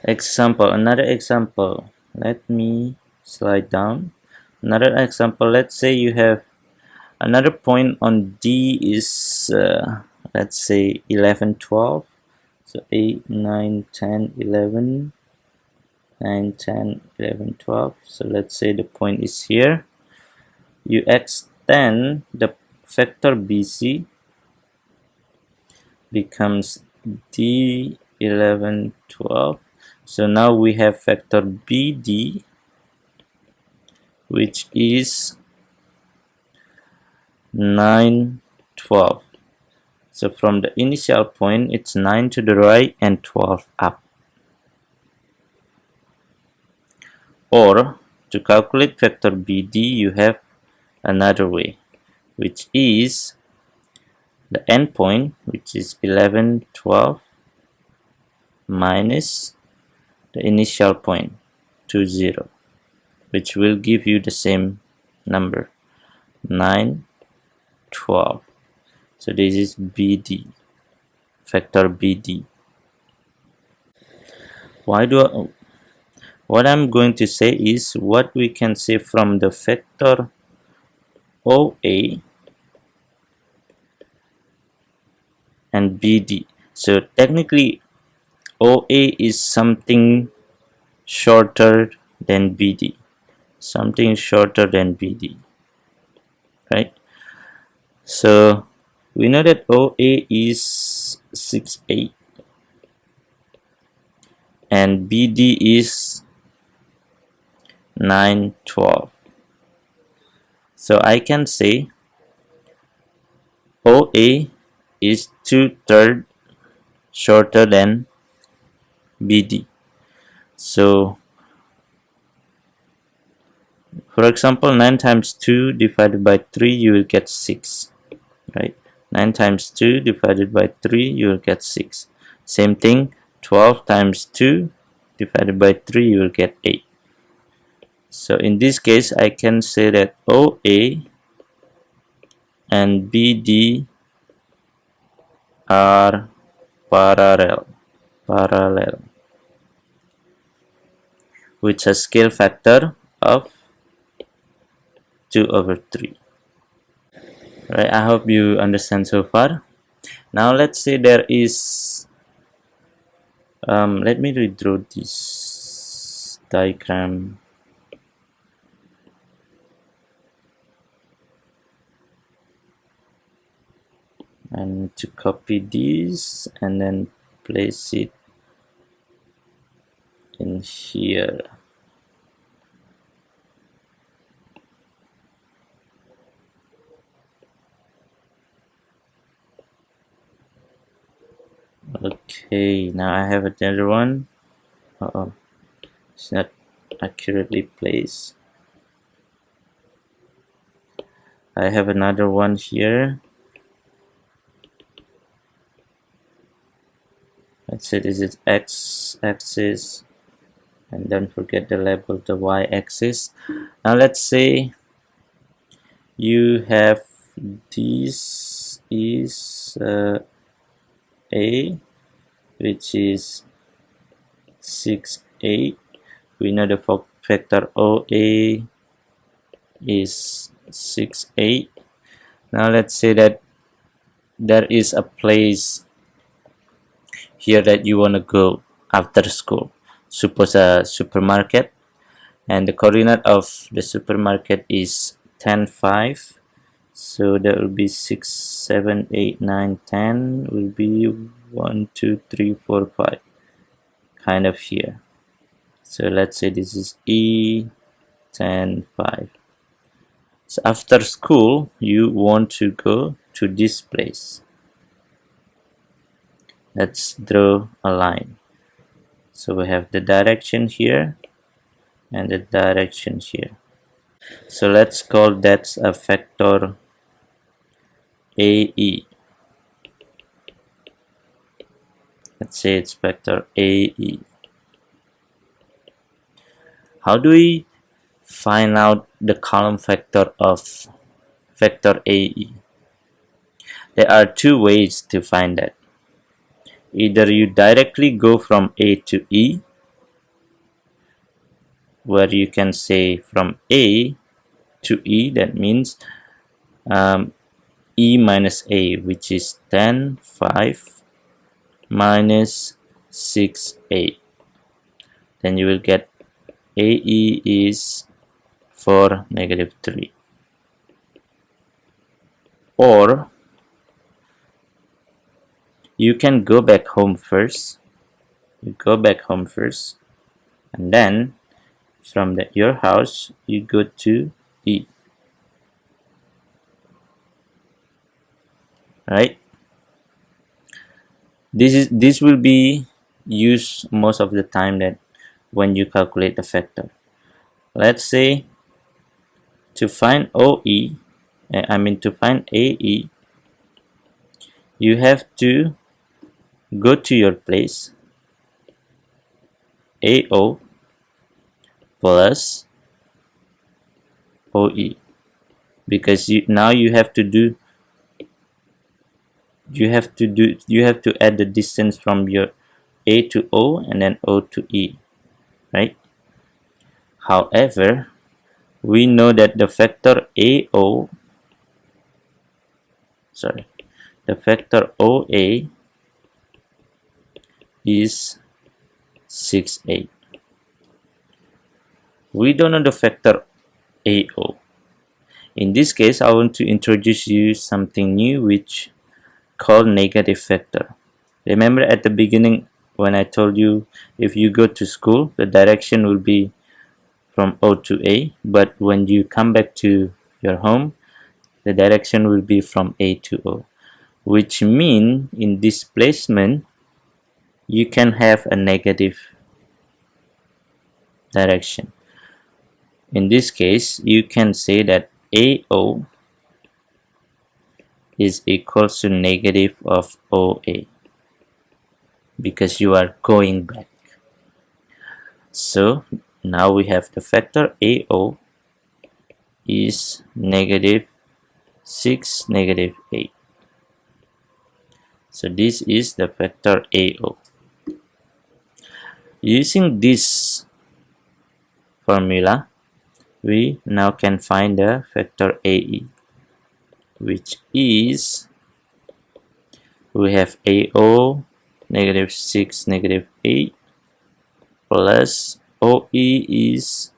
Example, another example. Let me slide down. Another example, let's say you have another point on D is let's say 11, 12. So 8, 9, 10, 11, 9, 10, 11, 12. So let's say the point is here. You extend the factor BC becomes D11, 12. So now we have factor BD, which is 9, 12. So from the initial point, it's 9 to the right and 12 up. Or to calculate factor BD, you have another way, which is the endpoint, which is 11, 12 minus the initial point 2, 0, which will give you the same number 9, 12. So this is BD, factor BD. What I'm going to say is what we can say from the factor OA and BD. So technically OA is something shorter than BD, something shorter than BD, right? So we know that OA is 6, 8 and BD is 9, 12. So I can say OA is 2/3 shorter than BD. So for example, 9 times 2 divided by 3, you will get 6, right? 9 times 2 divided by 3, you will get 6. Same thing, 12 times 2 divided by 3, you will get 8. So in this case, I can say that OA and BD are parallel with a scale factor of 2/3. Right, I hope you understand so far. Now let's say there is let me redraw this diagram. I need to copy this and then place it in here. Okay, now I have another one. It's not accurately placed. I have another one here. Let's say this is x-axis, and don't forget the label the y-axis. Now let's say you have this is A, which is 6, 8. We know the factor OA is 6, 8. Now let's say that there is a place here that you want to go after school. Suppose a supermarket, and the coordinate of the supermarket is 10, 5. So that will be 6, 7, 8, 9, 10 will be 1, 2, 3, 4, 5, kind of here. So let's say this is E 10, 5. So after school you want to go to this place. Let's draw a line. So we have the direction here and the direction here. So let's call that a factor AE. Let's say it's factor AE. How do we find out the column factor of factor AE? There are two ways to find that. Either you directly go from A to E, where you can say from A to E, that means E minus A, which is 10, 5 minus 6, 8. Then you will get AE is 4, negative 3. Or you can go back home first. You go back home first, and then from your house you go to E, right? This will be used most of the time that when you calculate the factor. Let's say to find OE, to find AE, you have to go to your place AO plus OE, because now you have to add the distance from your A to O and then O to E, right? However, we know that the factor OA is 6, 8. We don't know the factor AO. In this case, I want to introduce you something new which called negative factor. Remember at the beginning when I told you if you go to school, the direction will be from O to A, but when you come back to your home, the direction will be from A to O, which means in displacement you can have a negative direction. In this case, you can say that AO is equal to negative of OA because you are going back. So now we have the factor AO is negative 6, negative 8. So this is the factor AO. Using this formula, we now can find the factor AE, which is, we have AO negative 6, negative 8 plus OE is,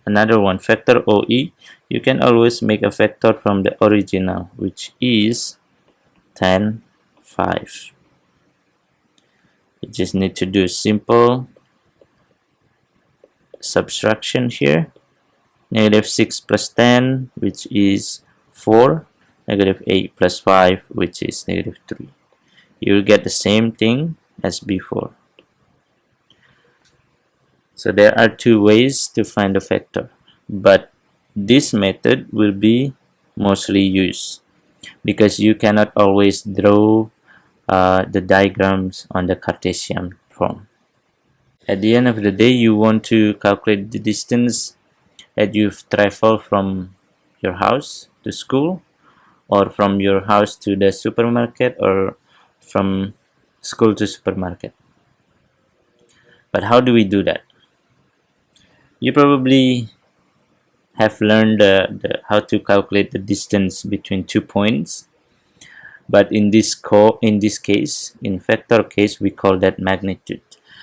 another one, factor OE. You can always make a factor from the original, which is 10, 5. You just need to do simple subtraction here. Negative 6 plus 10, which is 4. Negative 8 plus 5, which is negative 3. You will get the same thing as before. So there are two ways to find the factor, but this method will be mostly used because you cannot always draw the diagrams on the Cartesian form. At the end of the day, you want to calculate the distance that you've traveled from your house to school, or from your house to the supermarket, or from school to supermarket. But how do we do that? You probably have learned how to calculate the distance between 2 points, but in this case, in factor case, we call that magnitude.